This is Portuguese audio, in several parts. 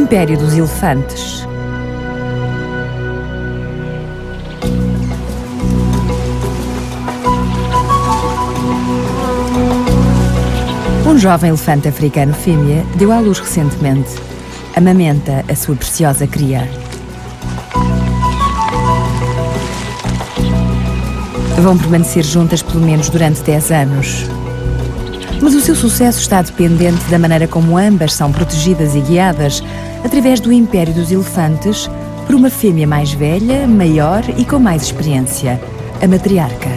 Império dos Elefantes. Um jovem elefante africano fêmea deu à luz recentemente. Amamenta a sua preciosa cria. Vão permanecer juntas pelo menos durante 10 anos. Mas o seu sucesso está dependente da maneira como ambas são protegidas e guiadas através do Império dos Elefantes por uma fêmea mais velha, maior e com mais experiência, a matriarca.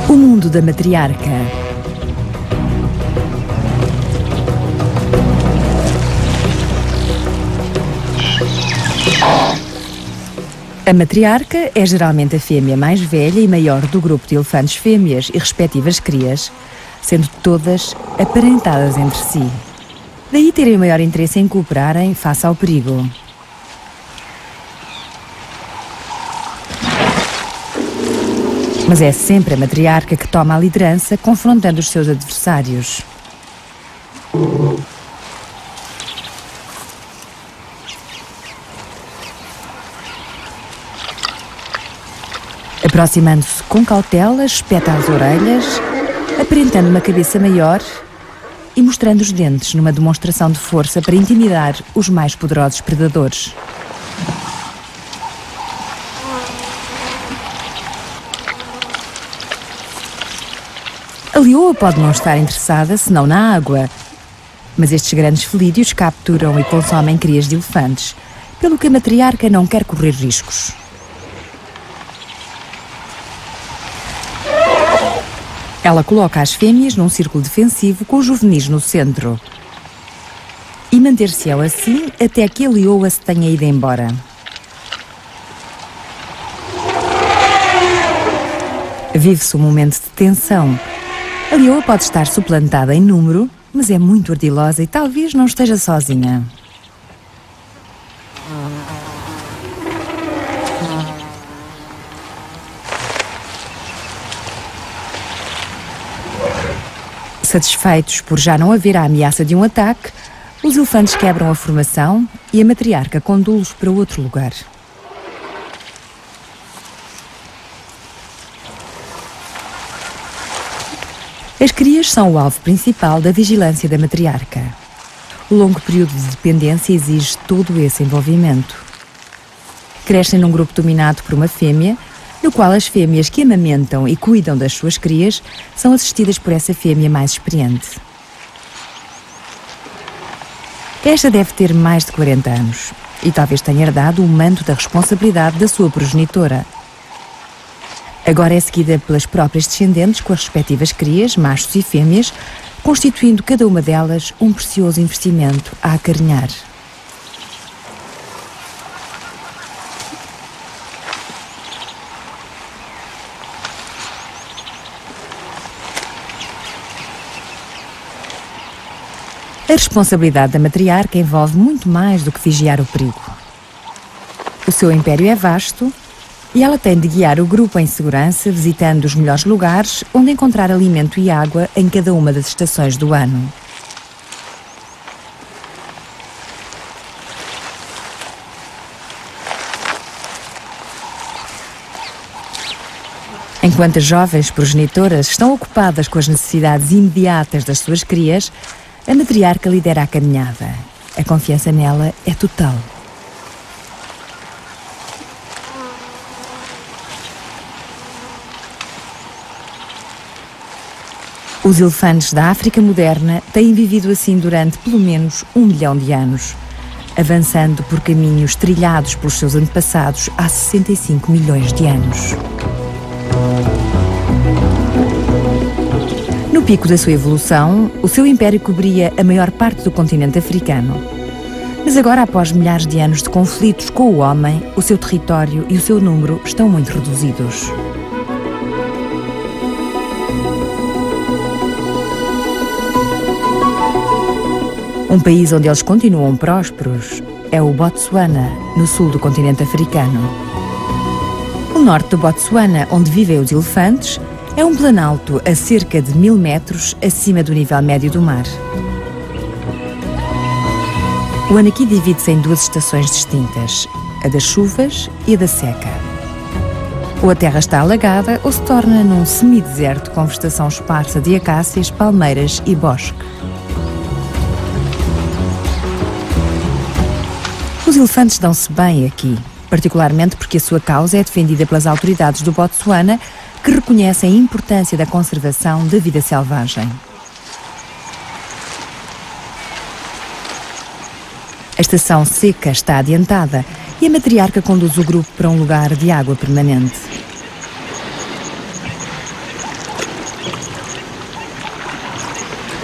O mundo da matriarca. A matriarca é geralmente a fêmea mais velha e maior do grupo de elefantes fêmeas e respectivas crias, sendo todas aparentadas entre si. Daí terem maior interesse em cooperarem face ao perigo. Mas é sempre a matriarca que toma a liderança, confrontando os seus adversários. Aproximando-se com cautela, espeta as orelhas, aparentando uma cabeça maior e mostrando os dentes numa demonstração de força para intimidar os mais poderosos predadores. A leoa pode não estar interessada senão na água, mas estes grandes felídeos capturam e consomem crias de elefantes, pelo que a matriarca não quer correr riscos. Ela coloca as fêmeas num círculo defensivo com os juvenis no centro. E manter-se-ão assim até que a leoa se tenha ido embora. Vive-se um momento de tensão. A leoa pode estar suplantada em número, mas é muito ardilosa e talvez não esteja sozinha. Satisfeitos por já não haver a ameaça de um ataque, os elefantes quebram a formação e a matriarca conduz-los para outro lugar. As crias são o alvo principal da vigilância da matriarca. O longo período de dependência exige todo esse envolvimento. Crescem num grupo dominado por uma fêmea, no qual as fêmeas que amamentam e cuidam das suas crias são assistidas por essa fêmea mais experiente. Esta deve ter mais de 40 anos e talvez tenha herdado o manto da responsabilidade da sua progenitora. Agora é seguida pelas próprias descendentes com as respectivas crias, machos e fêmeas, constituindo cada uma delas um precioso investimento a acarinhar. A responsabilidade da matriarca envolve muito mais do que vigiar o perigo. O seu império é vasto e ela tem de guiar o grupo em segurança, visitando os melhores lugares onde encontrar alimento e água em cada uma das estações do ano. Enquanto as jovens progenitoras estão ocupadas com as necessidades imediatas das suas crias, a matriarca lidera a caminhada. A confiança nela é total. Os elefantes da África moderna têm vivido assim durante pelo menos 1 milhão de anos, avançando por caminhos trilhados pelos seus antepassados há 65 milhões de anos. No pico da sua evolução, o seu império cobria a maior parte do continente africano. Mas agora, após milhares de anos de conflitos com o homem, o seu território e o seu número estão muito reduzidos. Um país onde eles continuam prósperos é o Botsuana, no sul do continente africano. O norte do Botsuana, onde vivem os elefantes, É um planalto a cerca de 1000 metros acima do nível médio do mar. O Anaqui divide-se em duas estações distintas, a das chuvas e a da seca. Ou a terra está alagada ou se torna num semideserto com vegetação esparsa de acácias, palmeiras e bosque. Os elefantes dão-se bem aqui, particularmente porque a sua causa é defendida pelas autoridades do Botsuana, que reconhecem a importância da conservação da vida selvagem. A estação seca está adiantada e a matriarca conduz o grupo para um lugar de água permanente.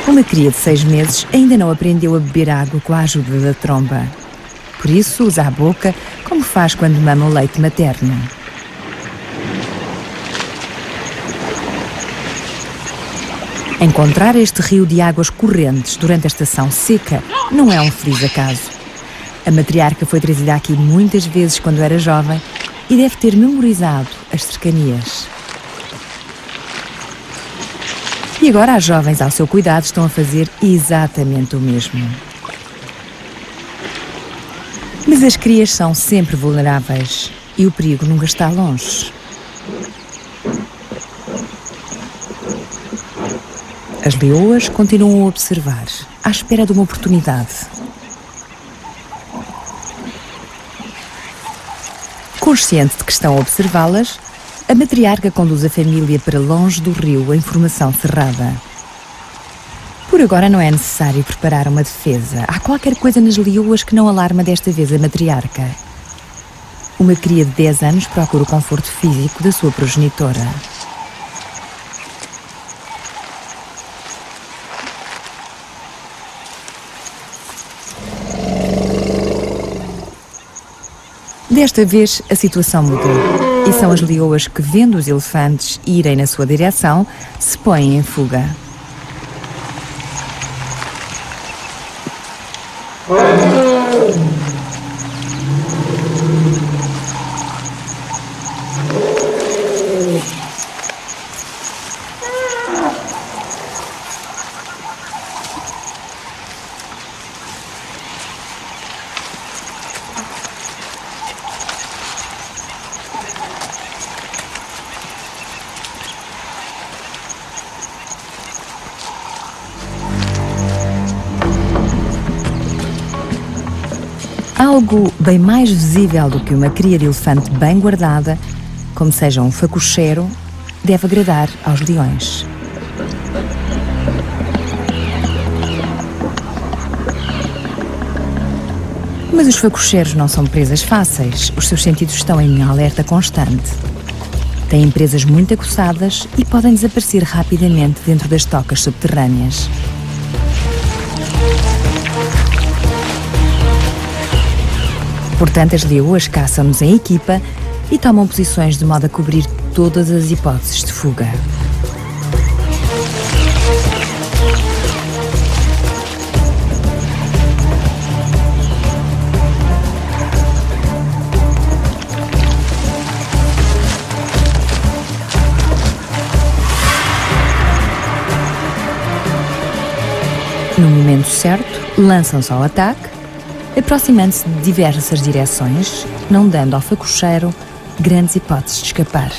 Uma cria de 6 meses ainda não aprendeu a beber água com a ajuda da tromba. Por isso, usa a boca como faz quando mama o leite materno. Encontrar este rio de águas correntes durante a estação seca não é um feliz acaso. A matriarca foi trazida aqui muitas vezes quando era jovem e deve ter memorizado as cercanias. E agora as jovens ao seu cuidado estão a fazer exatamente o mesmo. Mas as crias são sempre vulneráveis e o perigo nunca está longe. As leoas continuam a observar, à espera de uma oportunidade. Consciente de que estão a observá-las, a matriarca conduz a família para longe do rio em formação cerrada. Por agora não é necessário preparar uma defesa. Há qualquer coisa nas leoas que não alarma desta vez a matriarca. Uma cria de 10 anos procura o conforto físico da sua progenitora. Desta vez, a situação mudou e são as leoas que, vendo os elefantes irem na sua direção, se põem em fuga. Algo bem mais visível do que uma cria de elefante bem guardada, como seja um facocheiro, deve agradar aos leões. Mas os facocheiros não são presas fáceis, os seus sentidos estão em alerta constante. Têm presas muito aguçadas e podem desaparecer rapidamente dentro das tocas subterrâneas. Portanto, as leoas caçam-nos em equipa e tomam posições de modo a cobrir todas as hipóteses de fuga. No momento certo, lançam-se ao ataque, aproximando-se de diversas direções, não dando ao facocheiro grandes hipóteses de escapar.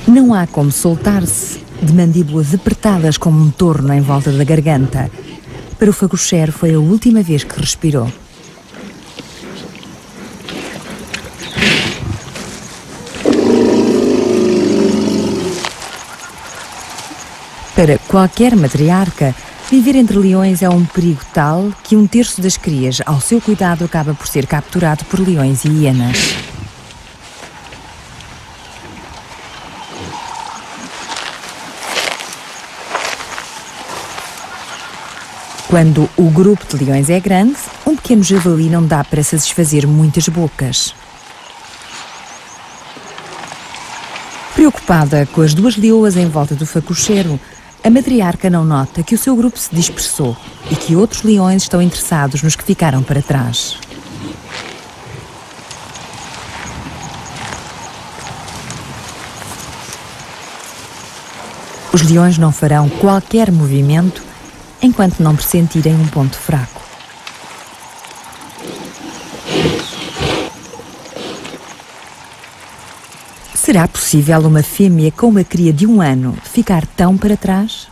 Não há como soltar-se de mandíbulas apertadas como um torno em volta da garganta. Para o facocheiro foi a última vez que respirou. Para qualquer matriarca, viver entre leões é um perigo tal que 1/3 das crias ao seu cuidado acaba por ser capturado por leões e hienas. Quando o grupo de leões é grande, um pequeno javali não dá para satisfazer muitas bocas. Preocupada com as 2 leoas em volta do facocheiro, a matriarca não nota que o seu grupo se dispersou e que outros leões estão interessados nos que ficaram para trás. Os leões não farão qualquer movimento enquanto não pressentirem um ponto fraco. Será possível uma fêmea com uma cria de 1 ano ficar tão para trás?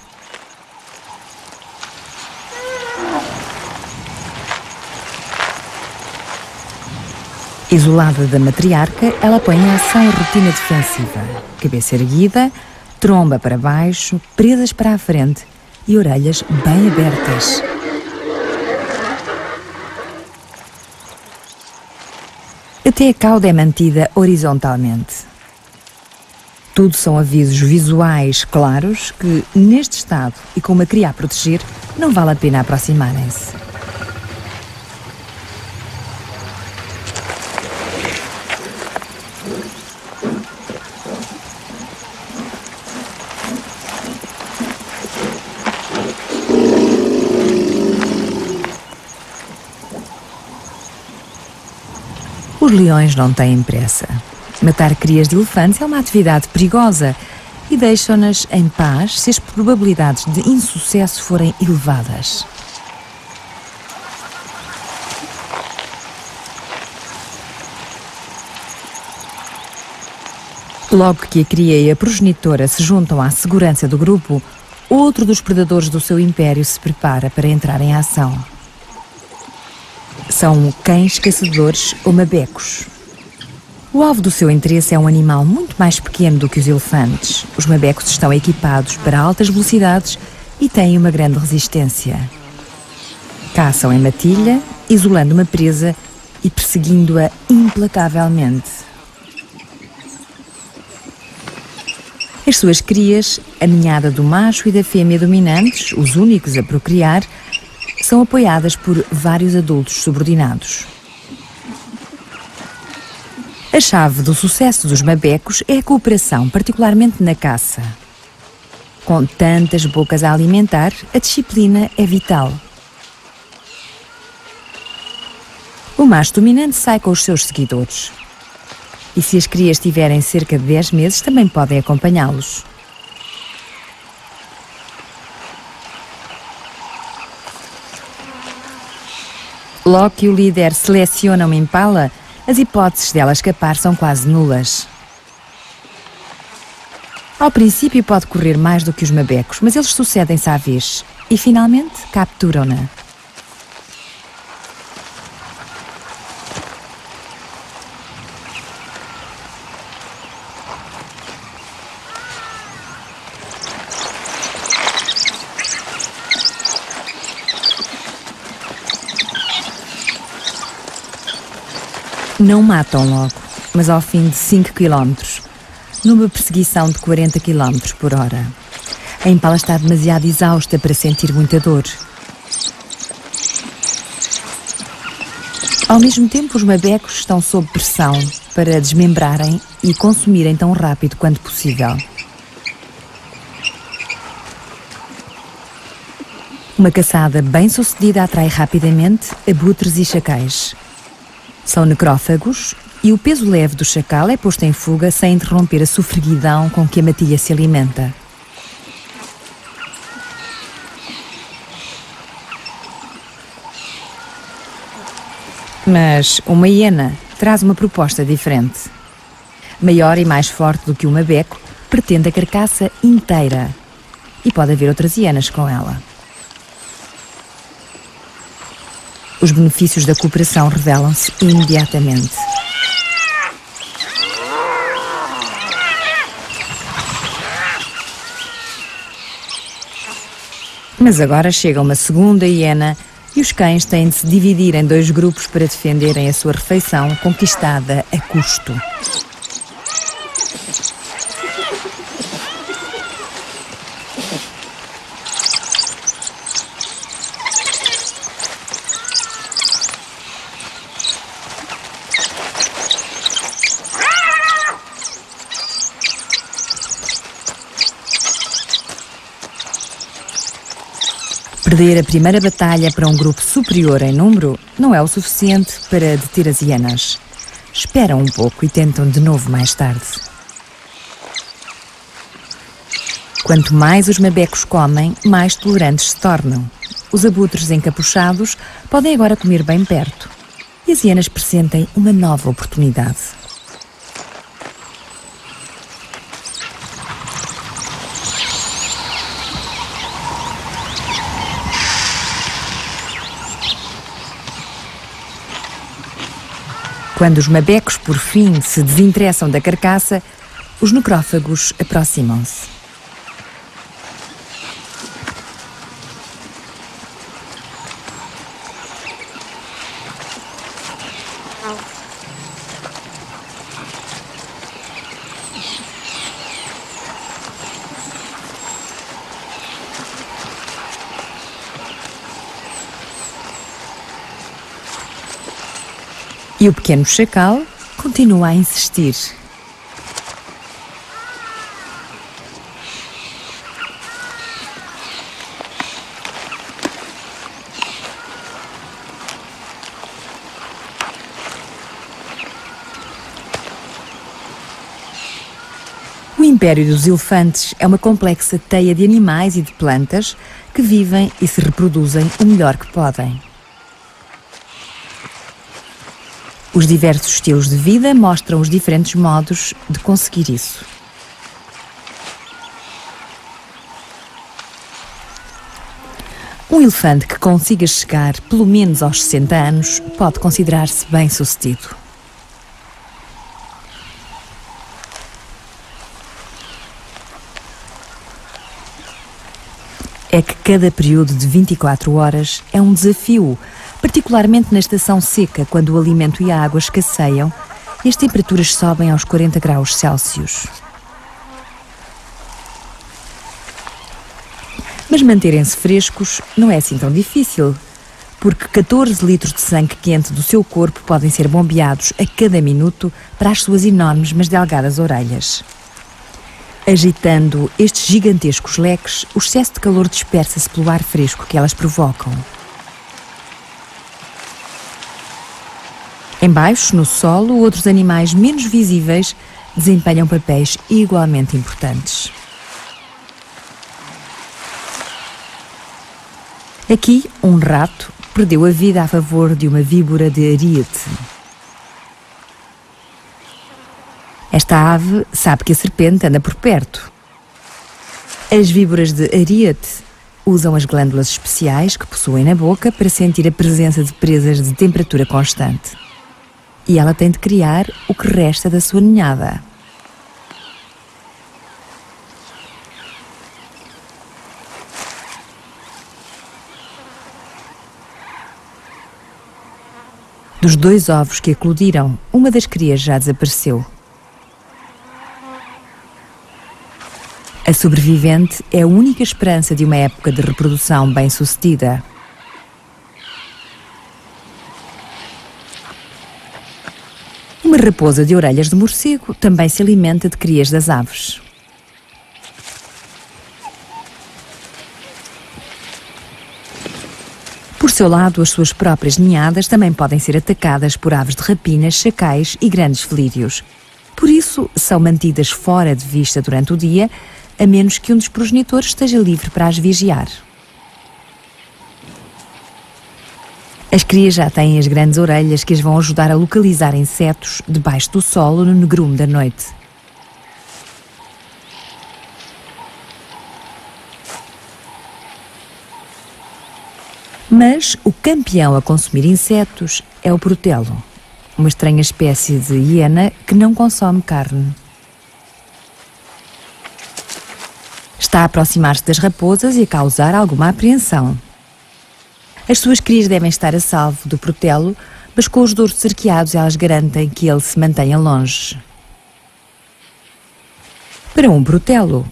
Isolada da matriarca, ela põe em ação a rotina defensiva. Cabeça erguida, tromba para baixo, presas para a frente e orelhas bem abertas. Até a cauda é mantida horizontalmente. Tudo são avisos visuais claros que, neste estado e com uma cria a proteger, não vale a pena aproximarem-se. Os leões não têm pressa. Matar crias de elefantes é uma atividade perigosa e deixam-nas em paz se as probabilidades de insucesso forem elevadas. Logo que a cria e a progenitora se juntam à segurança do grupo, outro dos predadores do seu império se prepara para entrar em ação. São cães caçadores ou mabecos. O alvo do seu interesse é um animal muito mais pequeno do que os elefantes. Os mabecos estão equipados para altas velocidades e têm uma grande resistência. Caçam em matilha, isolando uma presa e perseguindo-a implacavelmente. As suas crias, a ninhada do macho e da fêmea dominantes, os únicos a procriar, são apoiadas por vários adultos subordinados. A chave do sucesso dos mabecos é a cooperação, particularmente na caça. Com tantas bocas a alimentar, a disciplina é vital. O macho dominante sai com os seus seguidores. E se as crias tiverem cerca de 10 meses, também podem acompanhá-los. Logo que o líder seleciona uma impala, as hipóteses dela escapar são quase nulas. Ao princípio pode correr mais do que os mabecos, mas eles sucedem-se à vez e finalmente capturam-na. Não matam logo, mas ao fim de 5 km, numa perseguição de 40 km por hora. A impala está demasiado exausta para sentir muita dor. Ao mesmo tempo, os mabecos estão sob pressão para desmembrarem e consumirem tão rápido quanto possível. Uma caçada bem-sucedida atrai rapidamente abutres e chacais. São necrófagos e o peso leve do chacal é posto em fuga sem interromper a sofreguidão com que a matilha se alimenta. Mas uma hiena traz uma proposta diferente. Maior e mais forte do que o mabeco, pretende a carcaça inteira. E pode haver outras hienas com ela. Os benefícios da cooperação revelam-se imediatamente. Mas agora chega uma segunda hiena e os cães têm de se dividir em 2 grupos para defenderem a sua refeição conquistada a custo. Perder a primeira batalha para um grupo superior em número não é o suficiente para deter as hienas. Esperam um pouco e tentam de novo mais tarde. Quanto mais os mabecos comem, mais tolerantes se tornam. Os abutres encapuchados podem agora comer bem perto. E as hienas pressentem uma nova oportunidade. Quando os mabecos, por fim, se desinteressam da carcaça, os necrófagos aproximam-se. E o pequeno chacal continua a insistir. O Império dos Elefantes é uma complexa teia de animais e de plantas que vivem e se reproduzem o melhor que podem. Os diversos estilos de vida mostram os diferentes modos de conseguir isso. Um elefante que consiga chegar pelo menos aos 60 anos pode considerar-se bem-sucedido. É que cada período de 24 horas é um desafio, particularmente na estação seca, quando o alimento e a água escasseiam e as temperaturas sobem aos 40 graus Celsius. Mas manterem-se frescos não é assim tão difícil, porque 14 litros de sangue quente do seu corpo podem ser bombeados a cada minuto para as suas enormes mas delgadas orelhas. Agitando estes gigantescos leques, o excesso de calor dispersa-se pelo ar fresco que elas provocam. Embaixo, no solo, outros animais menos visíveis desempenham papéis igualmente importantes. Aqui, um rato perdeu a vida a favor de uma víbora de ariete. Esta ave sabe que a serpente anda por perto. As víboras de ariete usam as glândulas especiais que possuem na boca para sentir a presença de presas de temperatura constante. E ela tem de criar o que resta da sua ninhada. Dos 2 ovos que eclodiram, uma das crias já desapareceu. A sobrevivente é a única esperança de uma época de reprodução bem-sucedida. Uma raposa de orelhas de morcego também se alimenta de crias das aves. Por seu lado, as suas próprias ninhadas também podem ser atacadas por aves de rapina, chacais e grandes felídeos. Por isso, são mantidas fora de vista durante o dia, a menos que um dos progenitores esteja livre para as vigiar. As crias já têm as grandes orelhas que as vão ajudar a localizar insetos debaixo do solo no negrume da noite. Mas o campeão a consumir insetos é o protelo, uma estranha espécie de hiena que não consome carne. Está a aproximar-se das raposas e a causar alguma apreensão. As suas crias devem estar a salvo do protelo, mas com os douros cerqueados elas garantem que ele se mantenha longe. Para um protelo,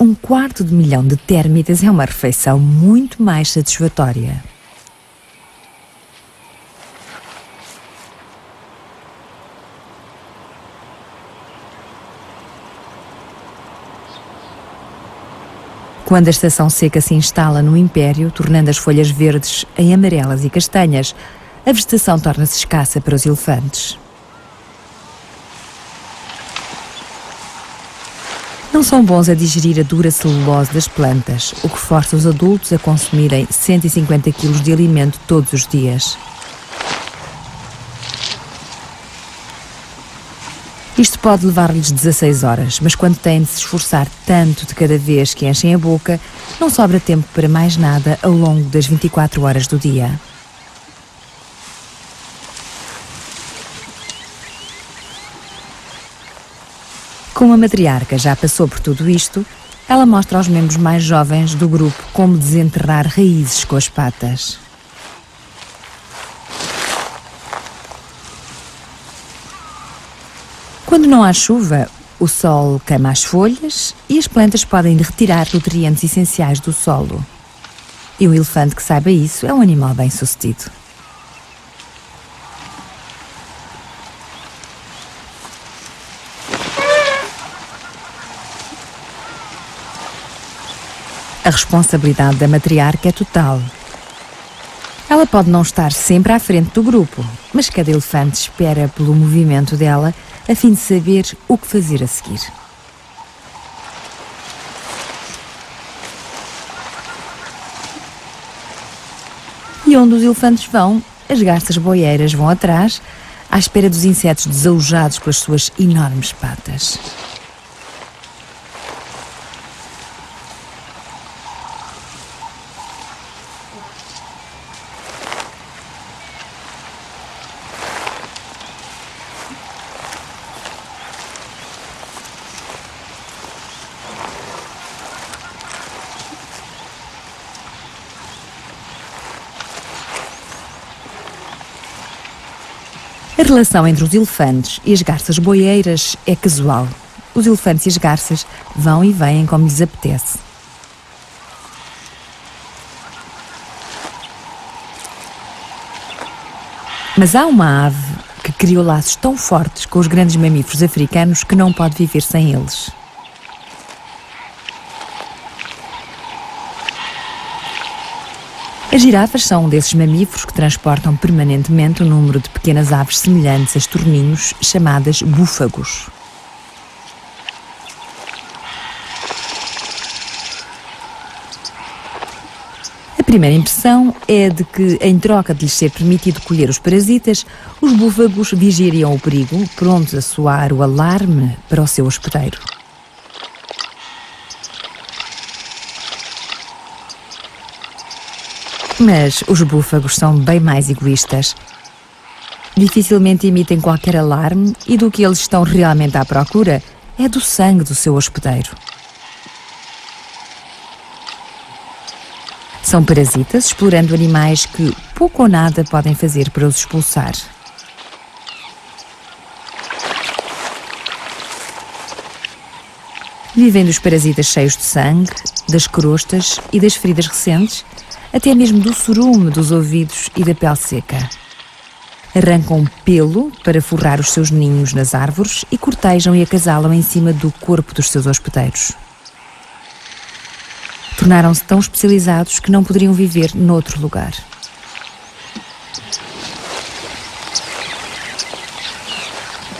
250.000 de térmitas é uma refeição muito mais satisfatória. Quando a estação seca se instala no Império, tornando as folhas verdes em amarelas e castanhas, a vegetação torna-se escassa para os elefantes. Não são bons a digerir a dura celulose das plantas, o que força os adultos a consumirem 150 kg de alimento todos os dias. Isto pode levar-lhes 16 horas, mas quando têm de se esforçar tanto de cada vez que enchem a boca, não sobra tempo para mais nada ao longo das 24 horas do dia. Como a matriarca já passou por tudo isto, ela mostra aos membros mais jovens do grupo como desenterrar raízes com as patas. Quando não há chuva, o sol queima as folhas e as plantas podem retirar nutrientes essenciais do solo. E um elefante que saiba isso é um animal bem-sucedido. A responsabilidade da matriarca é total. Ela pode não estar sempre à frente do grupo, mas cada elefante espera pelo movimento dela a fim de saber o que fazer a seguir. E onde os elefantes vão, as garças boieiras vão atrás, à espera dos insetos desalojados pelas suas enormes patas. A relação entre os elefantes e as garças boieiras é casual. Os elefantes e as garças vão e vêm como lhes apetece. Mas há uma ave que criou laços tão fortes com os grandes mamíferos africanos que não pode viver sem eles. As girafas são um desses mamíferos que transportam permanentemente um número de pequenas aves semelhantes a estorninhos, chamadas búfagos. A primeira impressão é de que, em troca de lhes ser permitido colher os parasitas, os búfagos vigiariam o perigo, prontos a soar o alarme para o seu hospedeiro. Mas os búfagos são bem mais egoístas. Dificilmente emitem qualquer alarme e do que eles estão realmente à procura é do sangue do seu hospedeiro. São parasitas explorando animais que pouco ou nada podem fazer para os expulsar. Vivem dos parasitas cheios de sangue, das crostas e das feridas recentes, até mesmo do surume dos ouvidos e da pele seca. Arrancam pelo para forrar os seus ninhos nas árvores e cortejam e acasalam em cima do corpo dos seus hospedeiros. Tornaram-se tão especializados que não poderiam viver noutro lugar.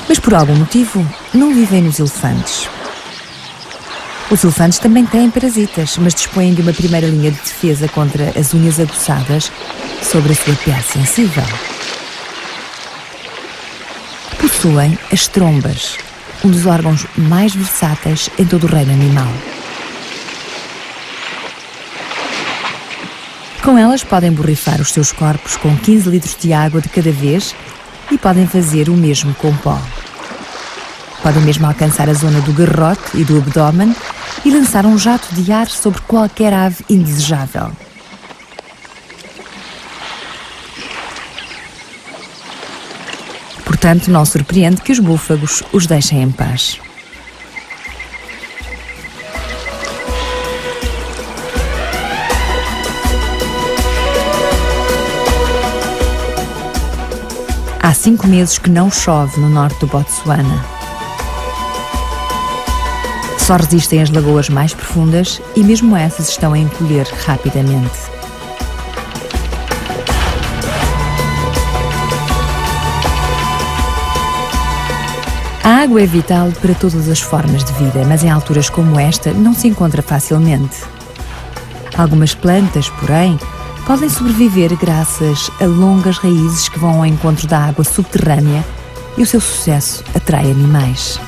Mas por algum motivo não vivem nos elefantes. Os elefantes também têm parasitas, mas dispõem de uma primeira linha de defesa contra as unhas aguçadas sobre a sua pele sensível. Possuem as trombas, um dos órgãos mais versáteis em todo o reino animal. Com elas podem borrifar os seus corpos com 15 litros de água de cada vez e podem fazer o mesmo com pó. Podem mesmo alcançar a zona do garrote e do abdômen e lançar um jato de ar sobre qualquer ave indesejável. Portanto, não surpreende que os búfagos os deixem em paz. Há 5 meses que não chove no norte do Botsuana. Só resistem as lagoas mais profundas e mesmo essas estão a encolher rapidamente. A água é vital para todas as formas de vida, mas em alturas como esta não se encontra facilmente. Algumas plantas, porém, podem sobreviver graças a longas raízes que vão ao encontro da água subterrânea e o seu sucesso atrai animais.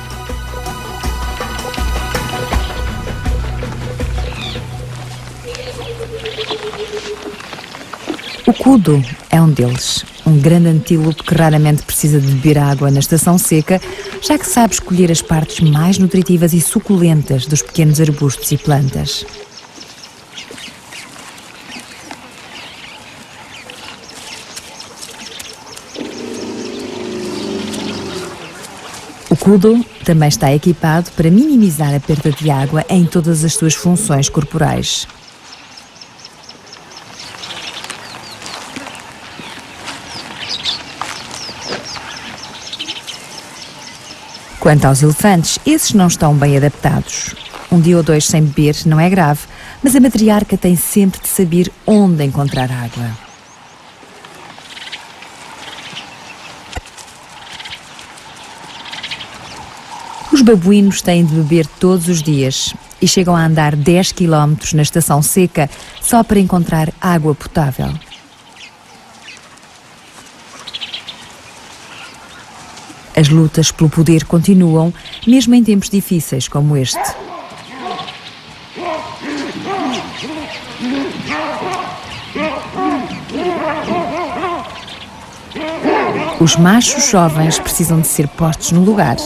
O kudu é um deles, um grande antílope que raramente precisa de beber água na estação seca, já que sabe escolher as partes mais nutritivas e suculentas dos pequenos arbustos e plantas. O kudu também está equipado para minimizar a perda de água em todas as suas funções corporais. Quanto aos elefantes, esses não estão bem adaptados. Um dia ou dois sem beber não é grave, mas a matriarca tem sempre de saber onde encontrar água. Os babuínos têm de beber todos os dias e chegam a andar 10 km na estação seca só para encontrar água potável. As lutas pelo poder continuam, mesmo em tempos difíceis como este. Os machos jovens precisam de ser postos no lugar.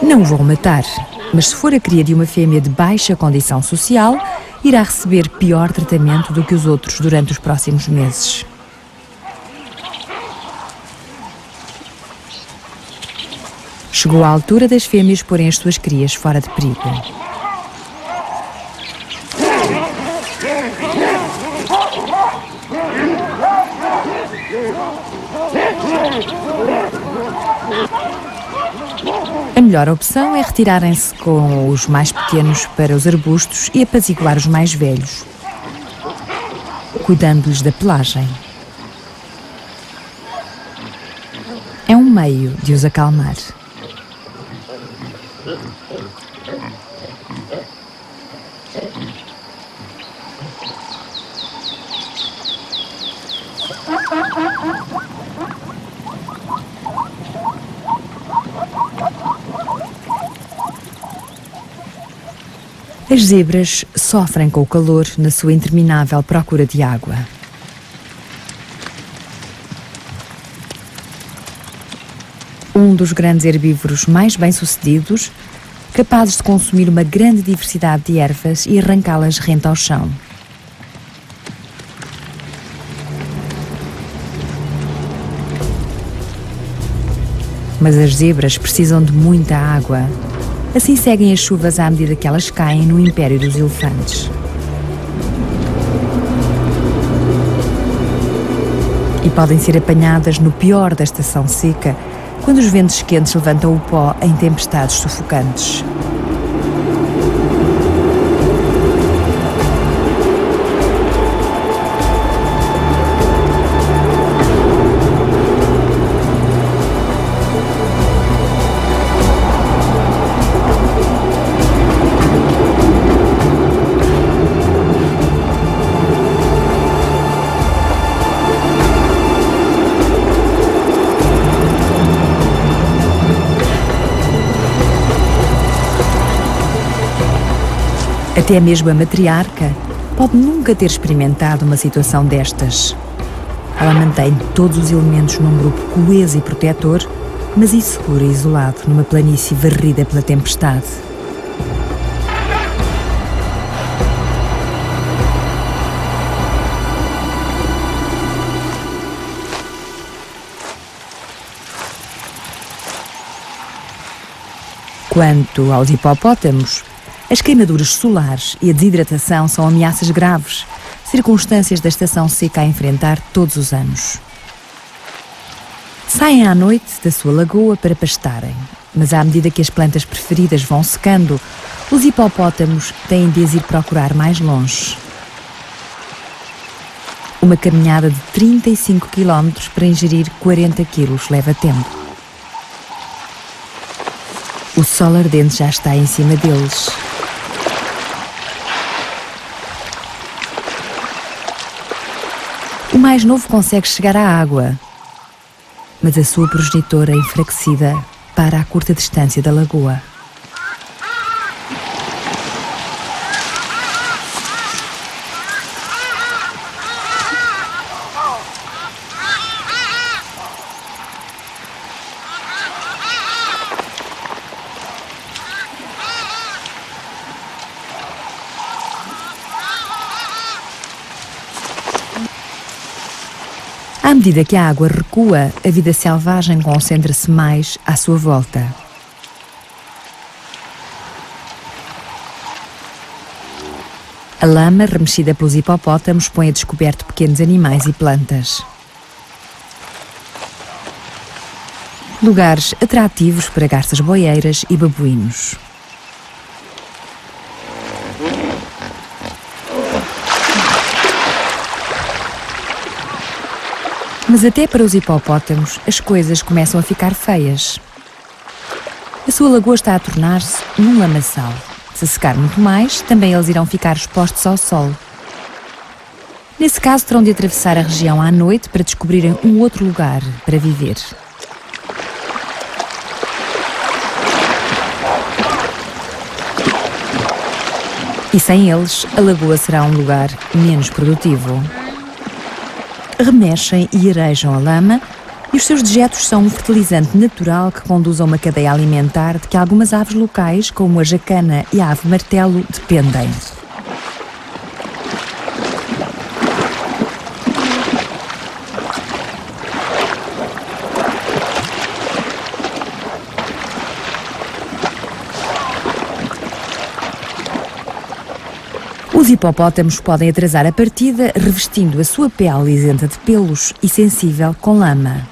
Não o vão matar, mas se for a cria de uma fêmea de baixa condição social, irá receber pior tratamento do que os outros durante os próximos meses. Chegou a altura das fêmeas porem as suas crias fora de perigo. A melhor opção é retirarem-se com os mais pequenos para os arbustos e apaziguar os mais velhos, cuidando-lhes da pelagem. É um meio de os acalmar. As zebras sofrem com o calor na sua interminável procura de água. Um dos grandes herbívoros mais bem-sucedidos, capazes de consumir uma grande diversidade de ervas e arrancá-las rente ao chão. Mas as zebras precisam de muita água. Assim seguem as chuvas à medida que elas caem no império dos elefantes. E podem ser apanhadas no pior da estação seca, quando os ventos quentes levantam o pó em tempestades sufocantes. Até mesmo a matriarca pode nunca ter experimentado uma situação destas. Ela mantém todos os elementos num grupo coeso e protetor, mas inseguro e isolado numa planície varrida pela tempestade. Quanto aos hipopótamos, as queimaduras solares e a desidratação são ameaças graves, circunstâncias da estação seca a enfrentar todos os anos. Saem à noite da sua lagoa para pastarem, mas à medida que as plantas preferidas vão secando, os hipopótamos têm de as ir procurar mais longe. Uma caminhada de 35 km para ingerir 40 kg leva tempo. O sol ardente já está em cima deles. O mais novo consegue chegar à água, mas a sua progenitora, enfraquecida, para a curta distância da lagoa. À medida que a água recua, a vida selvagem concentra-se mais à sua volta. A lama, remexida pelos hipopótamos, põe a descoberto pequenos animais e plantas. Lugares atrativos para garças boieiras e babuínos. Mas até para os hipopótamos, as coisas começam a ficar feias. A sua lagoa está a tornar-se num lamaçal. Se secar muito mais, também eles irão ficar expostos ao sol. Nesse caso, terão de atravessar a região à noite para descobrirem um outro lugar para viver. E sem eles, a lagoa será um lugar menos produtivo. Remexem e arejam a lama e os seus dejetos são um fertilizante natural que conduz a uma cadeia alimentar de que algumas aves locais, como a jacana e a ave martelo, dependem. Os hipopótamos podem atrasar a partida revestindo a sua pele isenta de pelos e sensível com lama.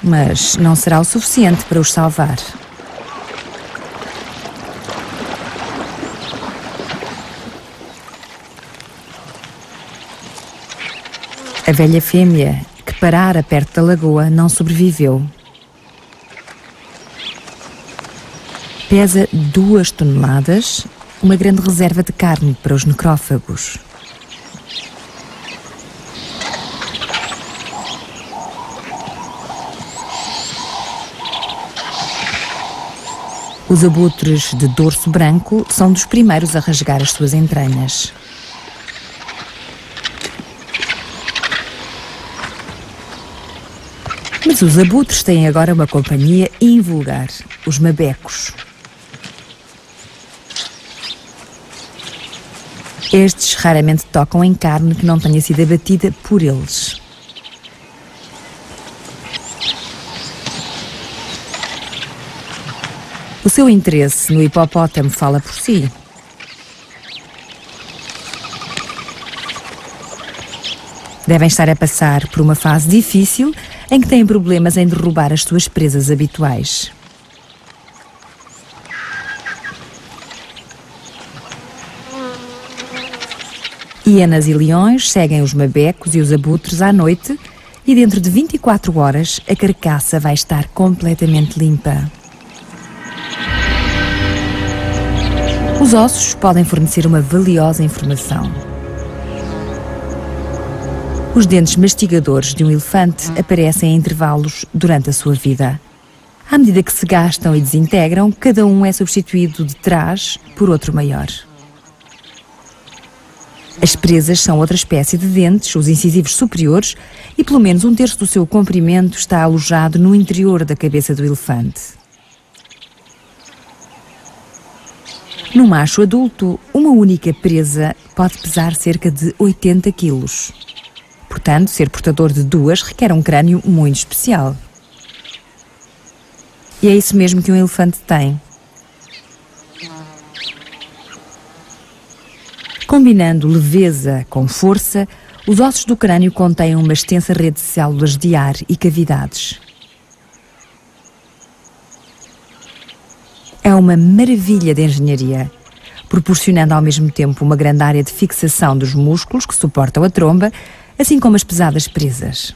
Mas não será o suficiente para os salvar. A velha fêmea, que parara perto da lagoa, não sobreviveu. Pesa 2 toneladas, uma grande reserva de carne para os necrófagos. Os abutres de dorso branco são dos primeiros a rasgar as suas entranhas. Mas os abutres têm agora uma companhia invulgar, os mabecos. Estes raramente tocam em carne que não tenha sido abatida por eles. O seu interesse no hipopótamo fala por si. Devem estar a passar por uma fase difícil em que têm problemas em derrubar as suas presas habituais. Hienas e leões seguem os mabecos e os abutres à noite e dentro de 24 horas a carcaça vai estar completamente limpa. Os ossos podem fornecer uma valiosa informação. Os dentes mastigadores de um elefante aparecem em intervalos durante a sua vida. À medida que se gastam e desintegram, cada um é substituído de trás por outro maior. As presas são outra espécie de dentes, os incisivos superiores, e pelo menos um terço do seu comprimento está alojado no interior da cabeça do elefante. No macho adulto, uma única presa pode pesar cerca de 80 quilos. Portanto, ser portador de duas requer um crânio muito especial. E é isso mesmo que um elefante tem. Combinando leveza com força, os ossos do crânio contêm uma extensa rede de células de ar e cavidades. É uma maravilha de engenharia, proporcionando ao mesmo tempo uma grande área de fixação dos músculos que suportam a tromba, assim como as pesadas presas.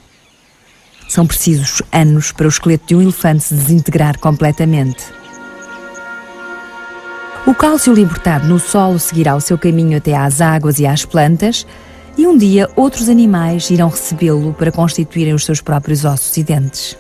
São precisos anos para o esqueleto de um elefante se desintegrar completamente. O cálcio libertado no solo seguirá o seu caminho até às águas e às plantas, e um dia outros animais irão recebê-lo para constituírem os seus próprios ossos e dentes.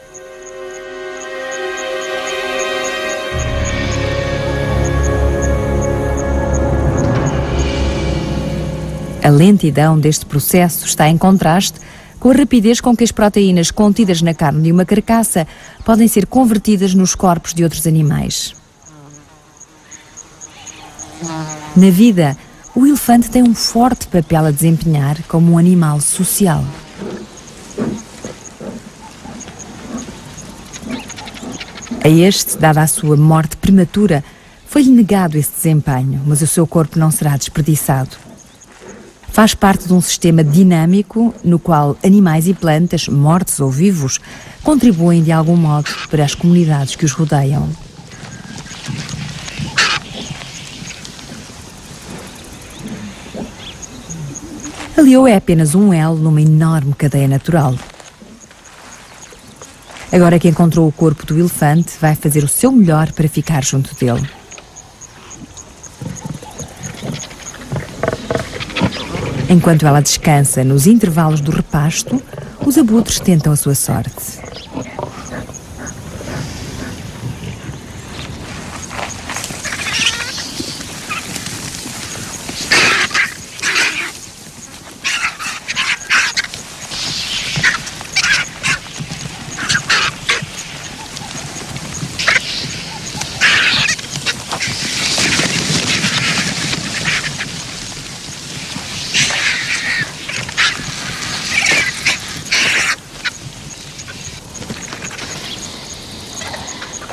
A lentidão deste processo está em contraste com a rapidez com que as proteínas contidas na carne de uma carcaça podem ser convertidas nos corpos de outros animais. Na vida, o elefante tem um forte papel a desempenhar como um animal social. A este, dada a sua morte prematura, foi-lhe negado esse desempenho, mas o seu corpo não será desperdiçado. Faz parte de um sistema dinâmico no qual animais e plantas, mortos ou vivos, contribuem de algum modo para as comunidades que os rodeiam. A leoa é apenas um elo numa enorme cadeia natural. Agora que encontrou o corpo do elefante, vai fazer o seu melhor para ficar junto dele. Enquanto ela descansa nos intervalos do repasto, os abutres tentam a sua sorte.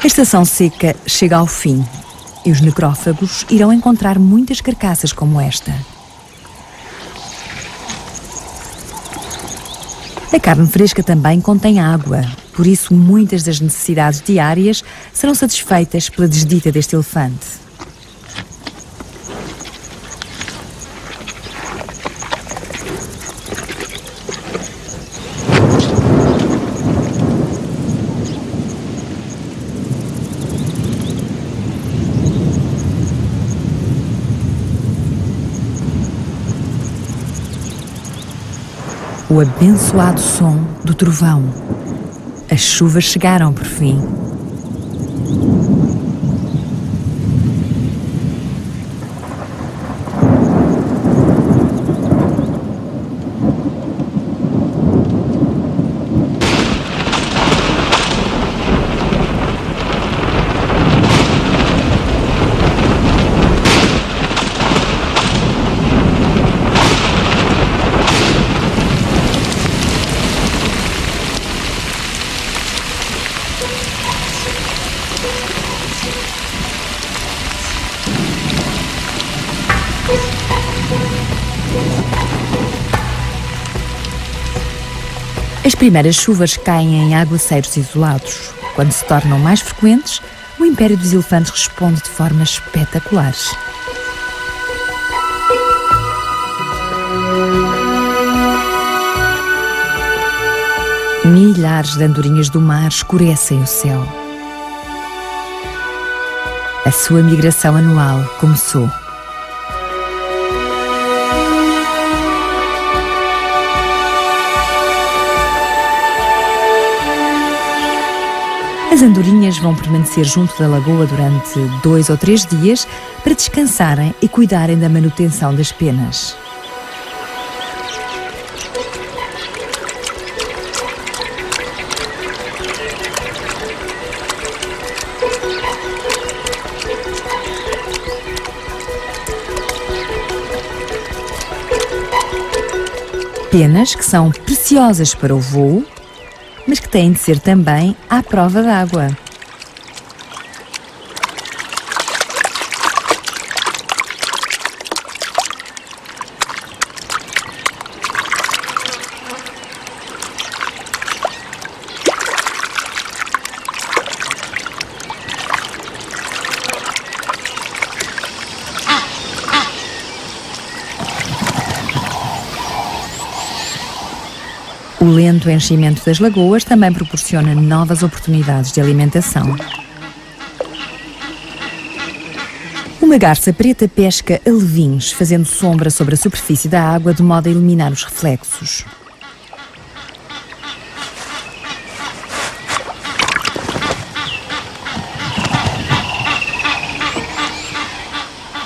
A estação seca chega ao fim e os necrófagos irão encontrar muitas carcaças como esta. A carne fresca também contém água, por isso muitas das necessidades diárias serão satisfeitas pela desdita deste elefante. O abençoado som do trovão. As chuvas chegaram por fim. As primeiras chuvas caem em aguaceiros isolados. Quando se tornam mais frequentes, o Império dos Elefantes responde de formas espetaculares. Milhares de andorinhas do mar escurecem o céu. A sua migração anual começou. As andorinhas vão permanecer junto da lagoa durante 2 ou 3 dias para descansarem e cuidarem da manutenção das penas. Penas que são preciosas para o voo, mas que têm de ser também à prova d'água. O lento enchimento das lagoas também proporciona novas oportunidades de alimentação. Uma garça preta pesca alevins, fazendo sombra sobre a superfície da água de modo a eliminar os reflexos.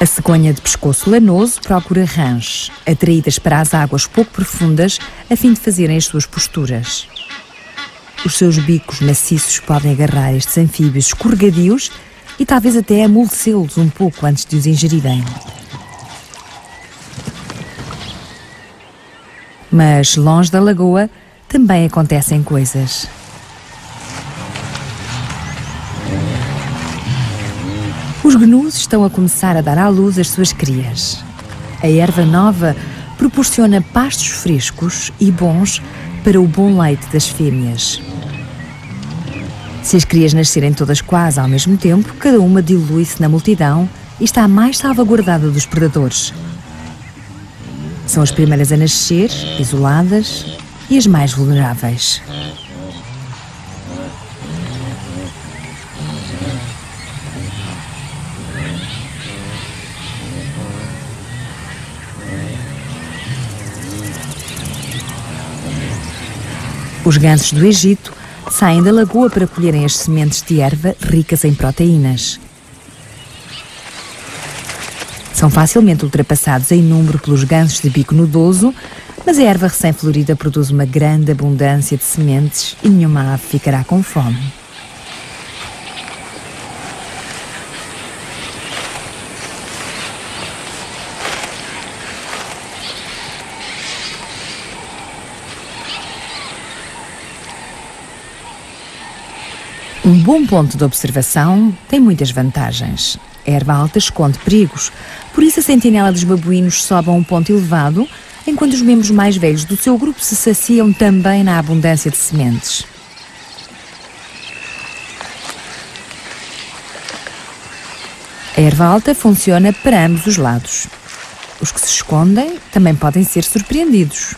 A cegonha de pescoço lanoso procura rãs, atraídas para as águas pouco profundas, a fim de fazerem as suas posturas. Os seus bicos maciços podem agarrar estes anfíbios escorregadios e talvez até amolecê-los um pouco antes de os ingerirem. Mas, longe da lagoa, também acontecem coisas. Os gnus estão a começar a dar à luz as suas crias. A erva nova proporciona pastos frescos e bons para o bom leite das fêmeas. Se as crias nascerem todas quase ao mesmo tempo, cada uma dilui-se na multidão e está mais salvaguardada dos predadores. São as primeiras a nascer, isoladas, e as mais vulneráveis. Os gansos do Egito saem da lagoa para colherem as sementes de erva ricas em proteínas. São facilmente ultrapassados em número pelos gansos de bico nudoso, mas a erva recém-florida produz uma grande abundância de sementes e nenhuma ave ficará com fome. Um bom ponto de observação tem muitas vantagens. A erva alta esconde perigos, por isso a sentinela dos babuínos sobe a um ponto elevado, enquanto os membros mais velhos do seu grupo se saciam também na abundância de sementes. A erva alta funciona para ambos os lados. Os que se escondem também podem ser surpreendidos.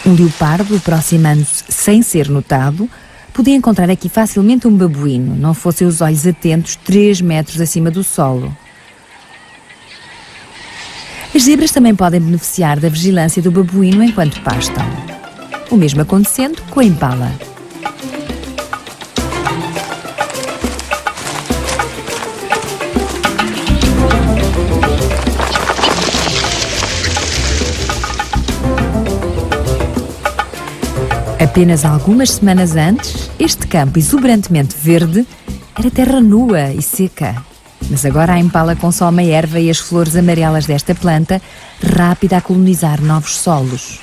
Um leopardo, aproximando-se sem ser notado, podia encontrar aqui facilmente um babuíno, não fossem os olhos atentos 3 metros acima do solo. As zebras também podem beneficiar da vigilância do babuíno enquanto pastam. O mesmo acontecendo com a impala. Apenas algumas semanas antes, este campo exuberantemente verde era terra nua e seca. Mas agora a impala consome a erva e as flores amarelas desta planta, rápida a colonizar novos solos.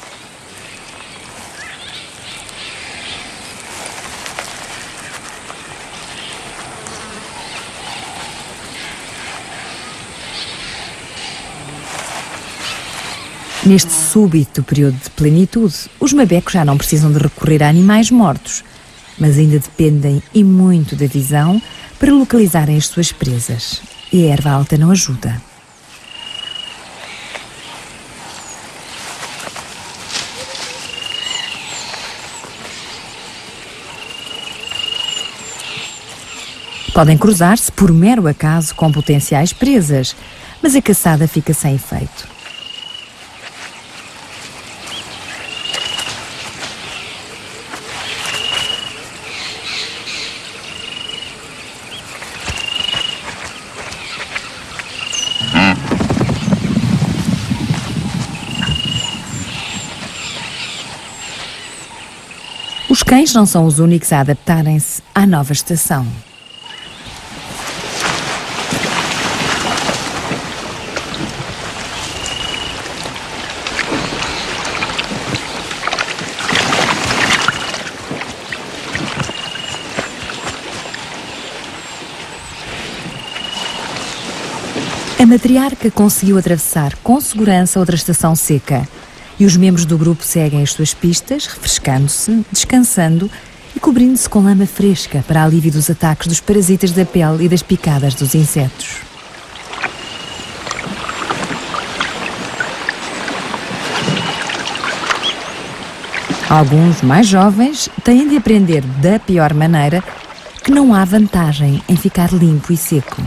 Neste súbito período de plenitude, os mabecos já não precisam de recorrer a animais mortos, mas ainda dependem e muito da visão para localizarem as suas presas. E a erva alta não ajuda. Podem cruzar-se por mero acaso com potenciais presas, mas a caçada fica sem efeito. cães não são os únicos a adaptarem-se à nova estação. A matriarca conseguiu atravessar com segurança outra estação seca e os membros do grupo seguem as suas pistas, refrescando-se, descansando e cobrindo-se com lama fresca para alívio dos ataques dos parasitas da pele e das picadas dos insetos. Alguns, mais jovens, têm de aprender da pior maneira que não há vantagem em ficar limpo e seco.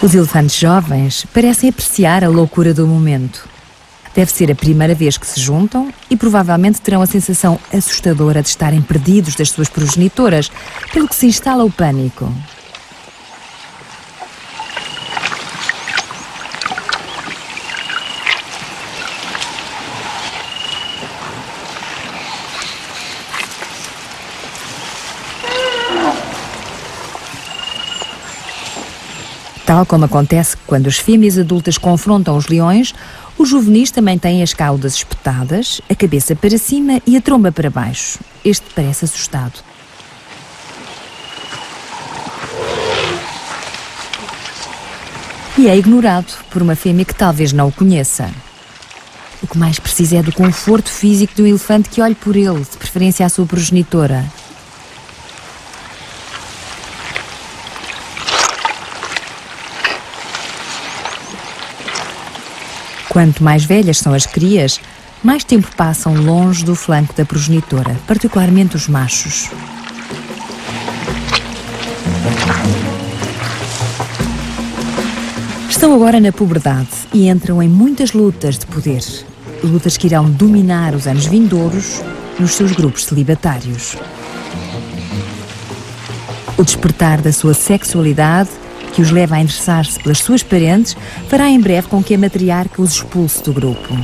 Os elefantes jovens parecem apreciar a loucura do momento. Deve ser a primeira vez que se juntam e provavelmente terão a sensação assustadora de estarem perdidos das suas progenitoras, pelo que se instala o pânico. Tal como acontece quando as fêmeas adultas confrontam os leões, os juvenis também têm as caudas espetadas, a cabeça para cima e a tromba para baixo. Este parece assustado. E é ignorado por uma fêmea que talvez não o conheça. O que mais precisa é do conforto físico de um elefante que olhe por ele, de preferência à sua progenitora. Quanto mais velhas são as crias, mais tempo passam longe do flanco da progenitora, particularmente os machos. Estão agora na puberdade e entram em muitas lutas de poder. Lutas que irão dominar os anos vindouros nos seus grupos celibatários. O despertar da sua sexualidade, que os leva a interessar-se pelas suas parentes, fará em breve com que a matriarca os expulse do grupo.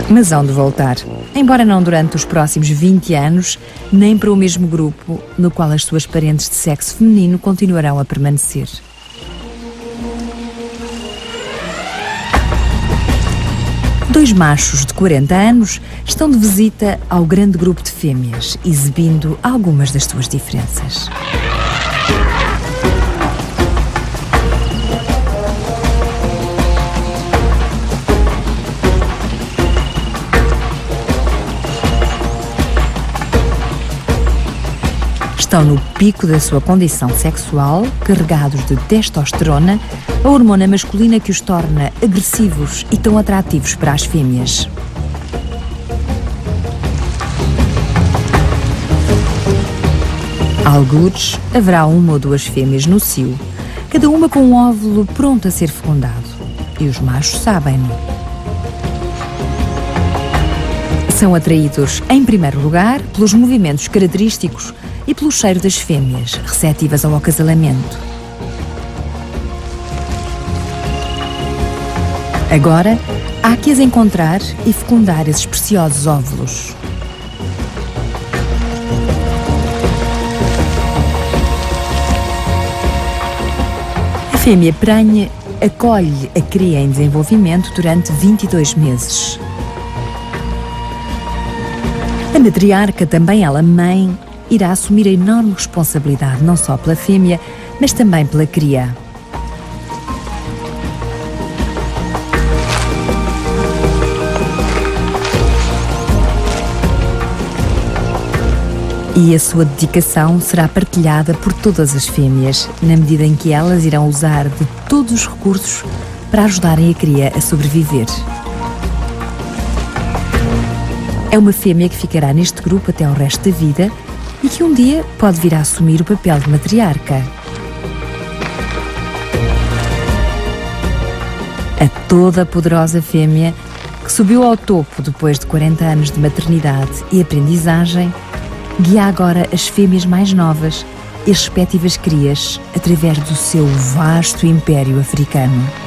Mas hão de voltar, embora não durante os próximos 20 anos, nem para o mesmo grupo no qual as suas parentes de sexo feminino continuarão a permanecer. Dois machos de 40 anos estão de visita ao grande grupo de fêmeas, exibindo algumas das suas diferenças. Estão no pico da sua condição sexual, carregados de testosterona, a hormona masculina que os torna agressivos e tão atrativos para as fêmeas. Algures haverá uma ou duas fêmeas no cio, cada uma com um óvulo pronto a ser fecundado, e os machos sabem-no. São atraídos, em primeiro lugar, pelos movimentos característicos e pelo cheiro das fêmeas, receptivas ao acasalamento. Agora, há que as encontrar e fecundar esses preciosos óvulos. A fêmea prenhe acolhe a cria em desenvolvimento durante 22 meses. A matriarca, também ela mãe, irá assumir a enorme responsabilidade não só pela fêmea, mas também pela cria. E a sua dedicação será partilhada por todas as fêmeas, na medida em que elas irão usar de todos os recursos para ajudarem a cria a sobreviver. É uma fêmea que ficará neste grupo até o resto da vida e que um dia pode vir a assumir o papel de matriarca. A toda poderosa fêmea que subiu ao topo depois de 40 anos de maternidade e aprendizagem, guia agora as fêmeas mais novas e respectivas crias através do seu vasto império africano.